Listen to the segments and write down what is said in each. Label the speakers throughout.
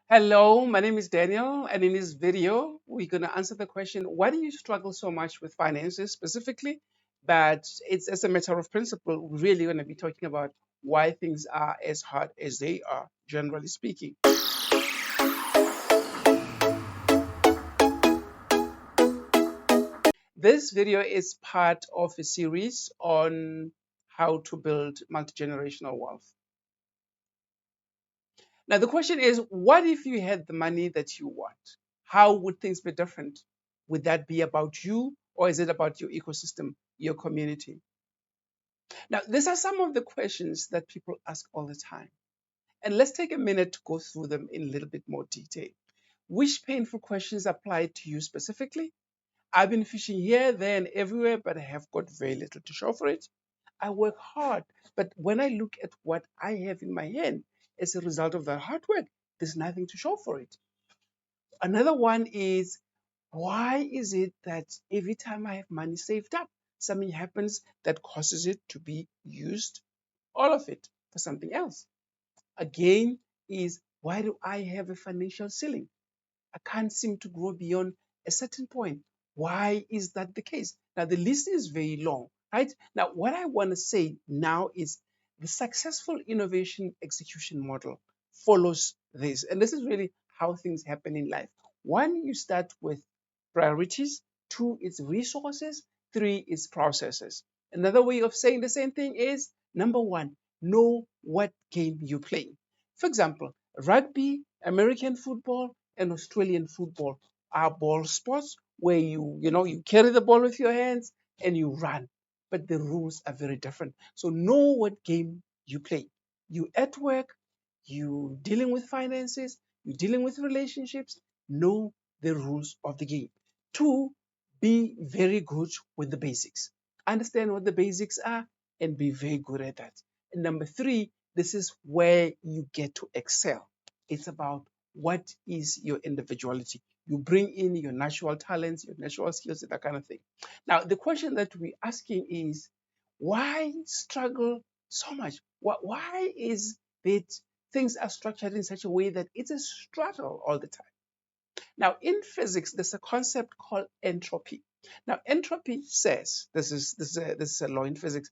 Speaker 1: Hello, my name is Daniel, and in this video, we're going to answer the question, why do you struggle so much with finances specifically? But it's as a matter of principle, we're really going to be talking about why things are as hard as they are, generally speaking. This video is part of a series on how to build multi-generational wealth. Now, the question is, what if you had the money that you want? How would things be different? Would that be about you, or is it about your ecosystem, your community? Now, these are some of the questions that people ask all the time. And let's take a minute to go through them in a little bit more detail. Which painful questions apply to you specifically? I've been fishing here, there, and everywhere, but I have got very little to show for it. I work hard, but when I look at what I have in my hand as a result of that hard work, there's nothing to show for it. Another one is, why is it that every time I have money saved up, something happens that causes it to be used, all of it, for something else? Again, is why do I have a financial ceiling? I can't seem to grow beyond a certain point. Why is that the case? Now, the list is very long, right? Now, what I want to say now is the successful innovation execution model follows this. And this is really how things happen in life. One, you start with priorities. Two, it's resources. Three, it's processes. Another way of saying the same thing is number one, know what game you play. For example, rugby, American football, and Australian football are ball sports where you carry the ball with your hands and you run. But the rules are very different. So know what game you play. You at work, you dealing with finances, you dealing with relationships, know the rules of the game. Two, be very good with the basics. Understand what the basics are and be very good at that. And number three, this is where you get to excel. It's about what is your individuality. You bring in your natural talents, your natural skills, that kind of thing. Now, the question that we're asking is, why struggle so much? Why is it things are structured in such a way that it's a struggle all the time? Now, in physics, there's a concept called entropy. Now, entropy says this is a law in physics.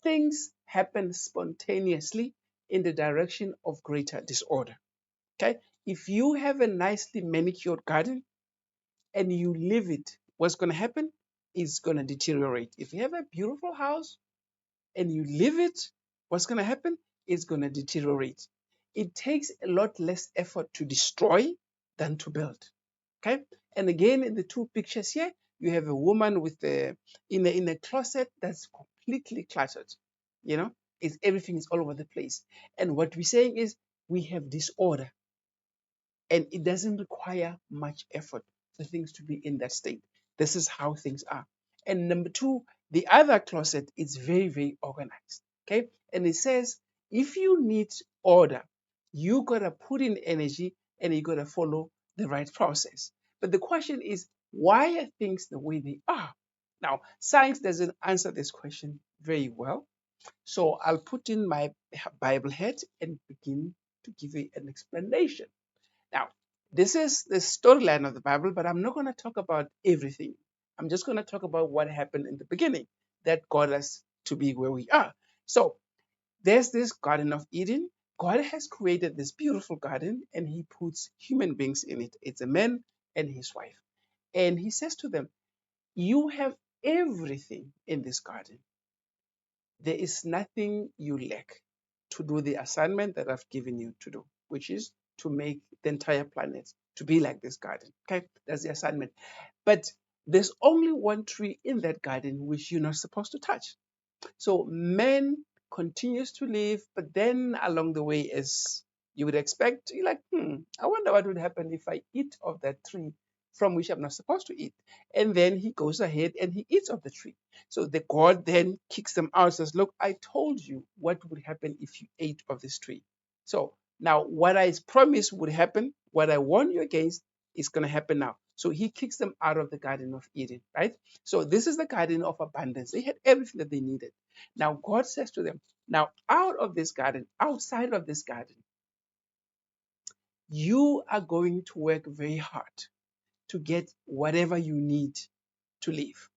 Speaker 1: Things happen spontaneously in the direction of greater disorder. Okay, if you have a nicely manicured garden and you leave it, what's going to happen? It's going to deteriorate. If you have a beautiful house and you leave it, what's going to happen? It's going to deteriorate. It takes a lot less effort to destroy than to build. Okay, and again, in the two pictures here, you have a woman with in a closet that's completely cluttered. You know, everything is all over the place. And what we're saying is we have disorder, and it doesn't require much effort for things to be in that state. This is how things are. And number two, the other closet is very, very organized. Okay. And it says if you need order, you gotta put in energy and you gotta follow the right process. But the question is, why are things the way they are? Now, science doesn't answer this question very well. So I'll put in my Bible hat and begin to give you an explanation. Now, this is the storyline of the Bible, but I'm not going to talk about everything. I'm just going to talk about what happened in the beginning that got us to be where we are. So, there's this Garden of Eden. God has created this beautiful garden and he puts human beings in it. It's a man and his wife. And he says to them, you have everything in this garden. There is nothing you lack to do the assignment that I've given you to do, which is to make the entire planet to be like this garden. Okay, that's the assignment. But there's only one tree in that garden which you're not supposed to touch. So man continues to live, but then along the way, as you would expect, you're like, I wonder what would happen if I eat of that tree from which I'm not supposed to eat. And then he goes ahead and he eats of the tree. So the God then kicks them out, says, look, I told you what would happen if you ate of this tree. So now what I promised would happen, what I warned you against, is going to happen now. So he kicks them out of the Garden of Eden, right? So this is the garden of abundance. They had everything that they needed. Now God says to them, now out of this garden, outside of this garden, you are going to work very hard to get whatever you need to live.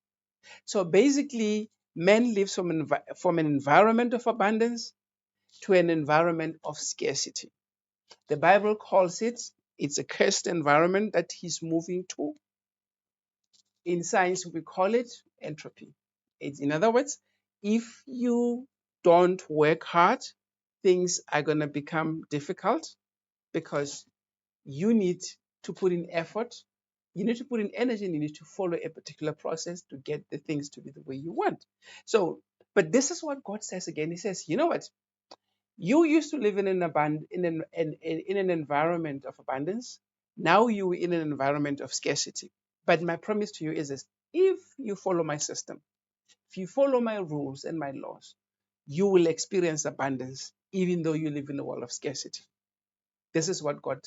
Speaker 1: So basically, man lives from an environment of abundance to an environment of scarcity. The Bible calls it's a cursed environment that he's moving to. In science, we call it entropy. In other words, if you don't work hard, things are going to become difficult because you need to put in effort, you need to put in energy, and you need to follow a particular process to get the things to be the way you want. So, but this is what God says again. He says, you know what? You used to live in an environment of abundance. Now you're in an environment of scarcity. But my promise to you is this: if you follow my system, if you follow my rules and my laws, you will experience abundance, even though you live in a world of scarcity. This is what God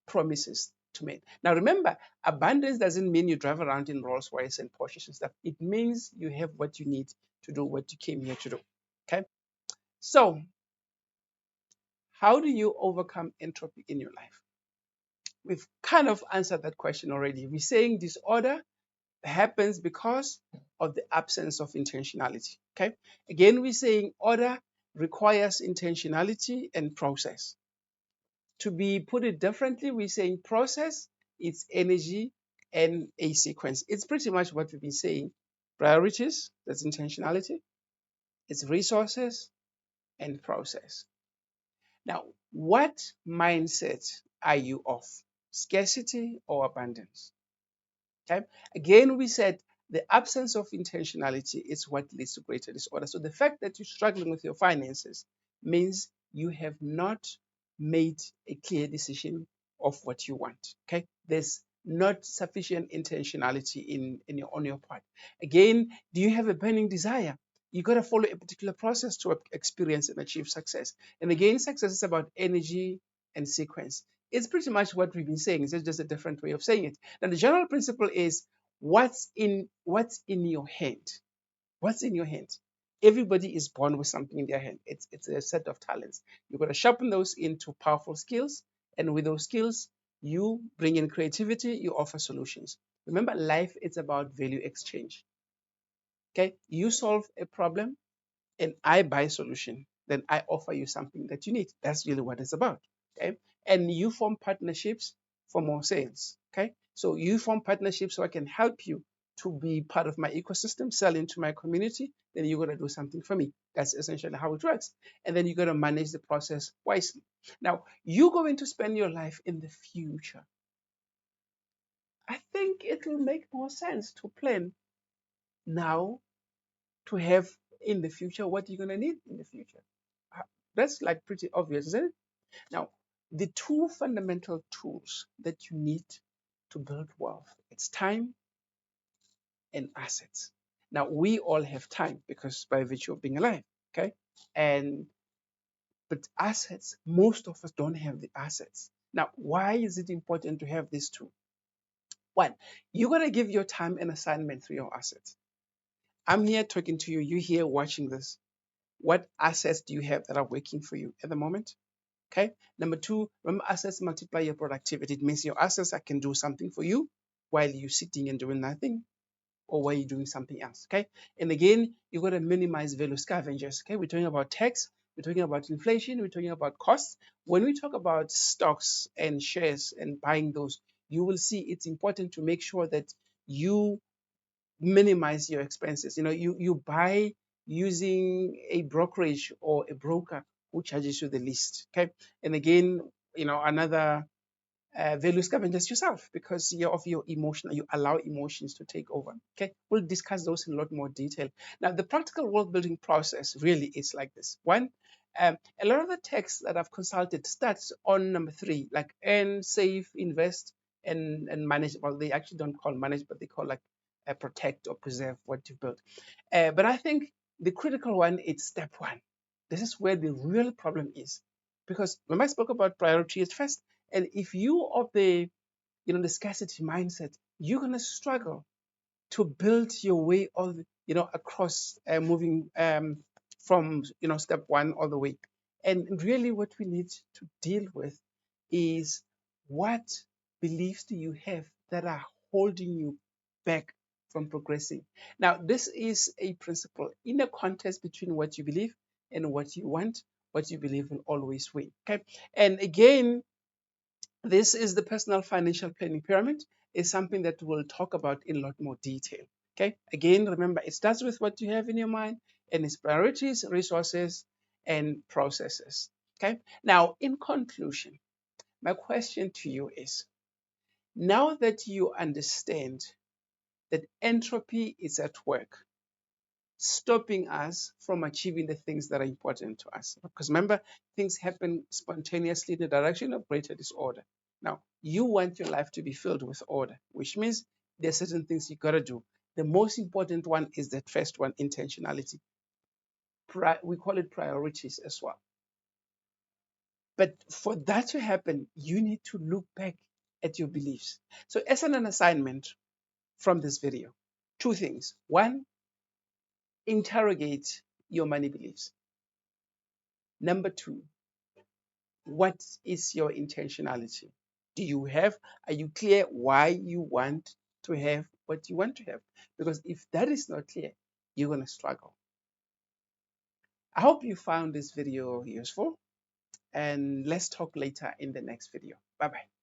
Speaker 1: promises to me. Now remember, abundance doesn't mean you drive around in Rolls Royce and Porsches and stuff. It means you have what you need to do what you came here to do. Okay? So, how do you overcome entropy in your life? We've kind of answered that question already. We're saying disorder happens because of the absence of intentionality. Okay? Again, we're saying order requires intentionality and process. To be put it differently, we're saying process, it's energy and a sequence. It's pretty much what we've been saying. Priorities, that's intentionality, it's resources and process. Now, what mindset are you of? Scarcity or abundance? Okay. Again, we said the absence of intentionality is what leads to greater disorder. So the fact that you're struggling with your finances means you have not made a clear decision of what you want. Okay. There's not sufficient intentionality on your part. Again, do you have a burning desire? You got to follow a particular process to experience and achieve success. And again, success is about energy and sequence. It's pretty much what we've been saying. It's just a different way of saying it. Now, the general principle is what's in your hand. What's in your hand? Everybody is born with something in their hand. It's a set of talents. You've got to sharpen those into powerful skills, and with those skills, you bring in creativity. You offer solutions. Remember, life is about value exchange. Okay, you solve a problem, and I buy a solution, then I offer you something that you need. That's really what it's about. Okay. And you form partnerships for more sales. Okay. So you form partnerships so I can help you to be part of my ecosystem, sell into my community. Then you're going to do something for me. That's essentially how it works. And then you're going to manage the process wisely. Now, you're going to spend your life in the future. I think it will make more sense to plan now to have in the future what you're going to need in the future. That's like pretty obvious, isn't it? Now, the two fundamental tools that you need to build wealth, it's time and assets. Now, we all have time because by virtue of being alive, okay? And but assets, most of us don't have the assets. Now, why is it important to have these two? One, you're gonna give your time and assignment through your assets. I'm here talking to you, you're here watching this. What assets do you have that are working for you at the moment? Okay. Number two, remember assets multiply your productivity. It means your assets can do something for you while you're sitting and doing nothing or while you're doing something else. Okay. And again, you've got to minimize value scavengers. Okay. We're talking about tax. We're talking about inflation. We're talking about costs. When we talk about stocks and shares and buying those, you will see it's important to make sure that you minimize your expenses. You buy using a brokerage or a broker who charges you the least. Okay. And again, another value scavengers yourself because you're of your emotion, you allow emotions to take over. Okay. We'll discuss those in a lot more detail. Now, the practical wealth building process really is like this. One, a lot of the texts that I've consulted starts on number three, like earn, save, invest, and manage. Well, they actually don't call manage, but they call like protect or preserve what you built. But I think the critical one is step one. This is where the real problem is, because when I spoke about priority at first, and if you of the scarcity mindset, you're gonna struggle to build your way of across moving from step one all the way. And really, what we need to deal with is What beliefs do you have that are holding you back from progressing? Now, this is a principle in a contest between what you believe and what you want. What you believe will always win. Okay. And again, this is the personal financial planning pyramid. Is something that we'll talk about in a lot more detail. Okay. Again, remember, it starts with what you have in your mind and its priorities, resources, and processes. Okay. Now, in conclusion, my question to you is, now that you understand that entropy is at work, stopping us from achieving the things that are important to us. Because remember, things happen spontaneously in the direction of greater disorder. Now, you want your life to be filled with order, which means there are certain things you got to do. The most important one is that first one, intentionality. We call it priorities as well. But for that to happen, you need to look back at your beliefs. So, as an assignment from this video, two things. One, interrogate your money beliefs. Number two, what is your intentionality? Are you clear why you want to have what you want to have? Because if that is not clear, you're going to struggle. I hope you found this video useful, and let's talk later in the next video. Bye bye.